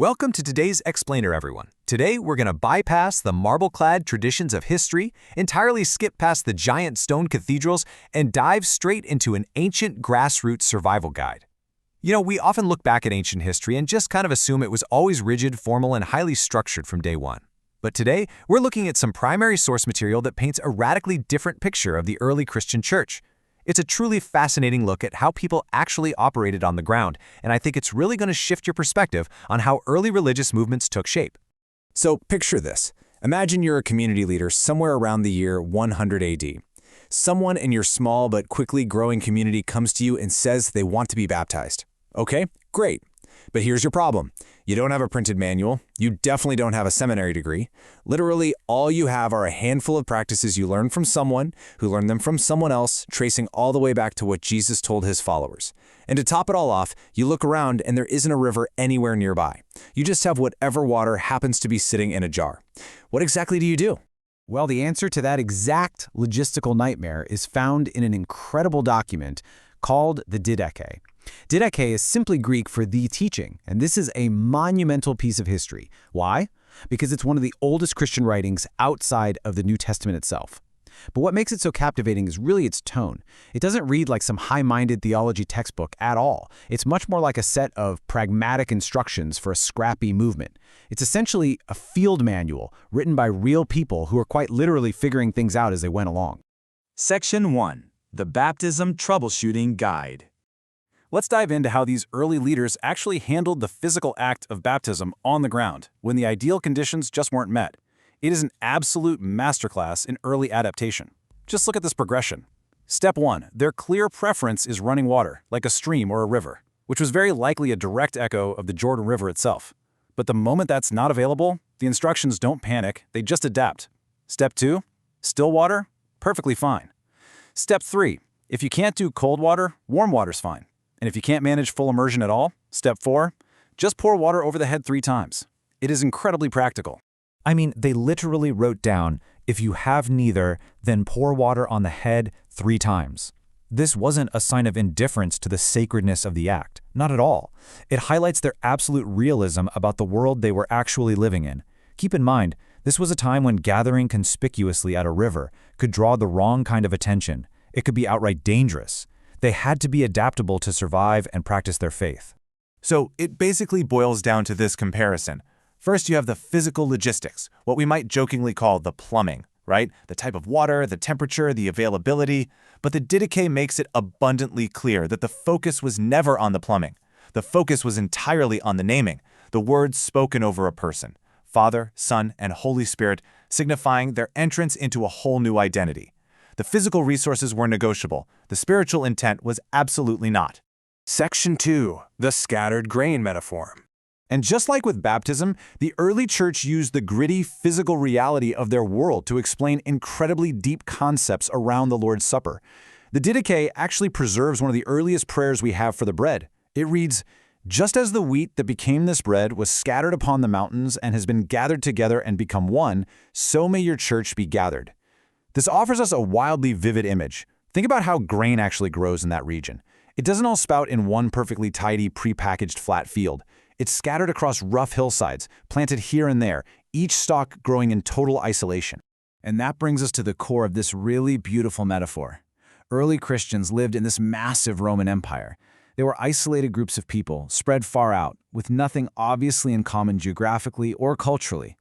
Welcome to today's Explainer, everyone. Today, we're going to bypass the marble-clad traditions of history, entirely skip past the giant stone cathedrals, and dive straight into an ancient grassroots survival guide. You know, we often look back at ancient history and just kind of assume it was always rigid, formal, and highly structured from day one. But today, we're looking at some primary source material that paints a radically different picture of the early Christian church. It's a truly fascinating look at how people actually operated on the ground, and I think it's really going to shift your perspective on how early religious movements took shape. So picture this. Imagine you're a community leader somewhere around the year 100 AD. Someone in your small but quickly growing community comes to you and says they want to be baptized. Okay, great. But here's your problem. You don't have a printed manual. You definitely don't have a seminary degree. Literally, all you have are a handful of practices you learned from someone who learned them from someone else, tracing all the way back to what Jesus told his followers. And to top it all off, you look around and there isn't a river anywhere nearby. You just have whatever water happens to be sitting in a jar. What exactly do you do? Well, the answer to that exact logistical nightmare is found in an incredible document called the Didache. Didache is simply Greek for the teaching, and this is a monumental piece of history. Why? Because it's one of the oldest Christian writings outside of the New Testament itself. But what makes it so captivating is really its tone. It doesn't read like some high-minded theology textbook at all. It's much more like a set of pragmatic instructions for a scrappy movement. It's essentially a field manual written by real people who are quite literally figuring things out as they went along. Section 1. The Baptism Troubleshooting Guide. Let's dive into how these early leaders actually handled the physical act of baptism on the ground when the ideal conditions just weren't met. It is an absolute masterclass in early adaptation. Just look at this progression. Step 1. Their clear preference is running water, like a stream or a river, which was very likely a direct echo of the Jordan River itself. But the moment that's not available, the instructions don't panic, they just adapt. Step 2. Still water? Perfectly fine. Step 3. If you can't do cold water, warm water's fine. And if you can't manage full immersion at all, step 4, just pour water over the head 3 times. It is incredibly practical. I mean, they literally wrote down, if you have neither, then pour water on the head 3 times. This wasn't a sign of indifference to the sacredness of the act. Not at all. It highlights their absolute realism about the world they were actually living in. Keep in mind, this was a time when gathering conspicuously at a river could draw the wrong kind of attention. It could be outright dangerous. They had to be adaptable to survive and practice their faith. So it basically boils down to this comparison. First, you have the physical logistics, what we might jokingly call the plumbing, right? The type of water, the temperature, the availability. But the Didache makes it abundantly clear that the focus was never on the plumbing. The focus was entirely on the naming, the words spoken over a person, Father, Son, and Holy Spirit, signifying their entrance into a whole new identity. The physical resources were negotiable. The spiritual intent was absolutely not. Section 2. The scattered grain metaphor. And just like with baptism, the early church used the gritty physical reality of their world to explain incredibly deep concepts around the Lord's Supper. The Didache actually preserves one of the earliest prayers we have for the bread. It reads, "Just as the wheat that became this bread was scattered upon the mountains and has been gathered together and become one, so may your church be gathered." This offers us a wildly vivid image. Think about how grain actually grows in that region. It doesn't all spout in one perfectly tidy, prepackaged flat field. It's scattered across rough hillsides, planted here and there, each stalk growing in total isolation. And that brings us to the core of this really beautiful metaphor. Early Christians lived in this massive Roman Empire. They were isolated groups of people, spread far out, with nothing obviously in common geographically or culturally.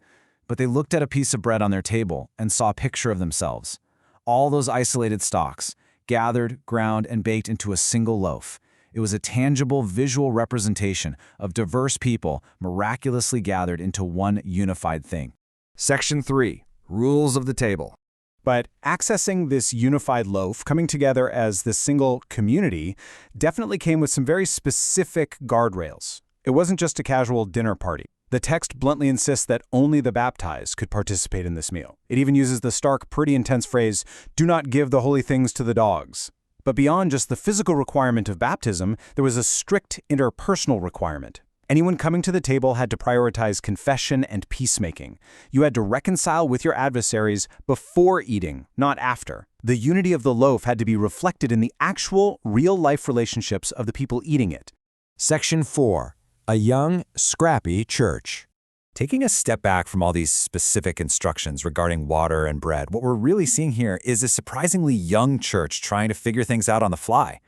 But they looked at a piece of bread on their table and saw a picture of themselves. All those isolated stalks, gathered, ground, and baked into a single loaf. It was a tangible visual representation of diverse people miraculously gathered into one unified thing. Section 3. Rules of the table. But accessing this unified loaf, coming together as this single community, definitely came with some very specific guardrails. It wasn't just a casual dinner party. The text bluntly insists that only the baptized could participate in this meal. It even uses the stark, pretty intense phrase, "Do not give the holy things to the dogs." But beyond just the physical requirement of baptism, there was a strict interpersonal requirement. Anyone coming to the table had to prioritize confession and peacemaking. You had to reconcile with your adversaries before eating, not after. The unity of the loaf had to be reflected in the actual, real-life relationships of the people eating it. Section 4. A young, scrappy church. Taking a step back from all these specific instructions regarding water and bread, what we're really seeing here is a surprisingly young church trying to figure things out on the fly.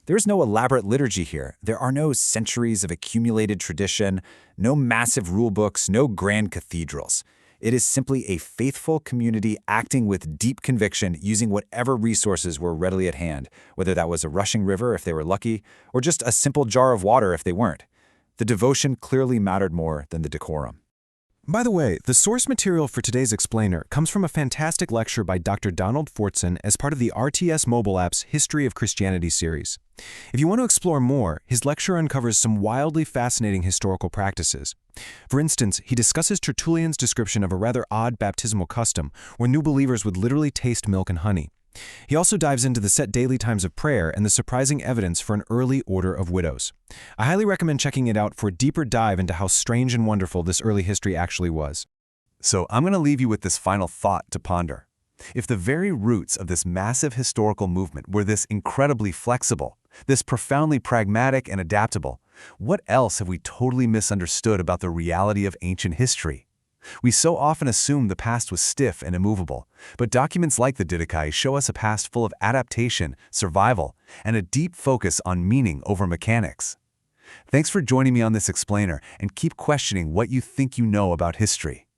There's no elaborate liturgy here. There are no centuries of accumulated tradition, no massive rule books, no grand cathedrals. It is simply a faithful community acting with deep conviction, using whatever resources were readily at hand, whether that was a rushing river if they were lucky, or just a simple jar of water if they weren't. The devotion clearly mattered more than the decorum. By the way, the source material for today's explainer comes from a fantastic lecture by Dr. Donald Fortson as part of the RTS mobile app's History of Christianity series. If you want to explore more, his lecture uncovers some wildly fascinating historical practices. For instance, he discusses Tertullian's description of a rather odd baptismal custom where new believers would literally taste milk and honey. He also dives into the set daily times of prayer and the surprising evidence for an early order of widows. I highly recommend checking it out for a deeper dive into how strange and wonderful this early history actually was. So I'm going to leave you with this final thought to ponder. If the very roots of this massive historical movement were this incredibly flexible, this profoundly pragmatic and adaptable, what else have we totally misunderstood about the reality of ancient history? We so often assume the past was stiff and immovable, but documents like the Didache show us a past full of adaptation, survival, and a deep focus on meaning over mechanics. Thanks for joining me on this explainer, and keep questioning what you think you know about history.